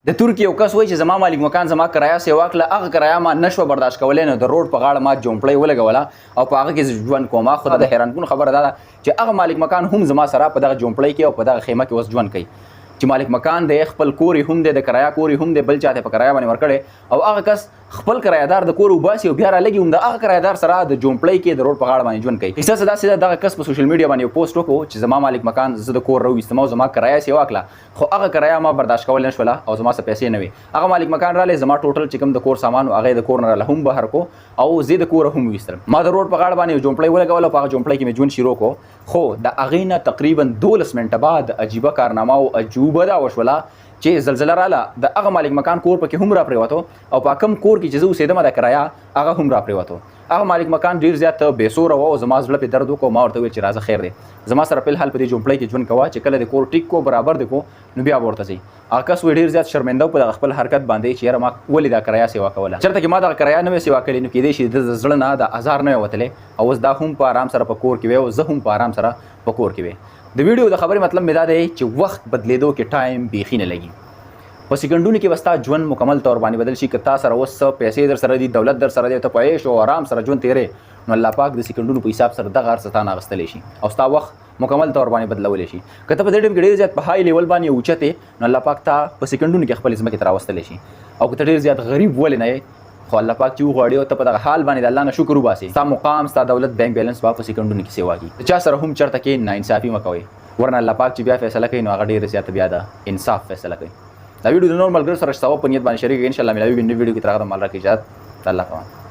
د ترکیه یو کس وایي چې زما مالک مکان زما کرایه سیوا کړله، هغه کرایه ما نشوه برداشت کولی، نو د روډ په غاړه ما جومپړۍ ولګوله او په هغه کې ژوند کوم. خو د حیرانکون خبره دا ده چې هغه مالک مکان هم زما سره په دغه جومپړۍ کې او په دغه خیمه کې اوس ژوند کوي، چې مالک مکان دی خپل کور هم دی، د کرایه کور هم دی، بل چاته په کرایه باندې ورکړی، او هغه کس خپل کرایهدار د کور وباسي او بیا رالګي هم د هغه کرایهدار سره د جومپړۍ کې د روډ په غاړه باندې ژوند کوي. قصه داسې ده، دغه کس په سوشل میډیا باندې یو پوسټ وکړو چې زما مالک مکان زه د کور راوویستم او زما کرایه سیوا کړله، خو هغه کرایه ما برداشت کولی نه شوله او زما څه پیسې نه وې. هغه مالک مکان رالی، زما ټوټل چې کوم د کور سامان و هغه د کور نه راله هم بهر کو او زه د کوره هم وویستلم. ما د روډ په غاړه باندې یو جومپړۍ ولګوله او په هغه جومپړۍ کې مې ژوند شروع کړو. خو د هغې نه تقریبا 12 منټه بعد عجیبه کارنامه او عجوبه دا وشوله چې زلزله راله، د هغه مالک مکان کور پکې هم را پرېوتو او په کوم کور کې چې زه اوسېدم د کرایه هغه هم را پرېوتو. هغه مالک مکان ډېر زیات بېسوره و او زما زړه پې درد وکړو. ما ورته وویل چې راځه خیر دی، زما سره فلحال په دې جومپړۍ کې ژوند کوه، چې کله د کور ټیک کو برابر دی کو نو بیا به ورته ځئ. هغه کس ډېر زیات شرمنده و په دغه خپل حرکت باندې چې یاره ما ولې دا کرایه سیوا کوله. چېرته چې ما دغه کرایه نه وې سیوا کړې نو کېدای شي د زړه نه د ازار نه وی وتلی او اوس دا هم په ارام سره په کور کې وی او زه هم په ارام سره په کور کې وی. د ویډیو د خبرې مطلب مې دا دی چې وخت بدلېدو کې ټایم بیخي نه لګي، په سکندونو کې به ستا ژوند مکمل طور باندې بدل شي. که تا سره اوس پیسې در سره دي، دولت در سره دی، ته په عیش او آرام سره ژوند تېرې، نو الله پاک د سکندونو په حساب سره دغه هر څه تا نه اخیستلی شي او ستا وخت مکمل طور باندې بدلولی شي. که ته په دې ټیم کې ډېر زیات په های لیول باندې اوچتې، نو الله پاک تا په سکندونو کې خپلې ځمکې ته راوستلی شي. او که ته ډېر زیات غریب ولې نه یې، خو الله پاک چې وغواړي او ته په دغه حال باندې د الله نه شکر وباسې، ستا مقام، ستا دولت، بینک بیلنس به په سکندونو کې سیوا کړي. د چا سره هم چېرته کې ناانصافي مه کوئ، ورنه الله پاک چې بیا فیصله کوي نو هغه ډېره زیاته بیا د انصاف فیصله کوي. دا ویډیو د نور ملګرو سره ثواب په نیت باندې شریک کړئ، انشاءالله ملاوي وي نوې ویډیو کې. تر هغه د مال راکړئ اجازت. الله پاک.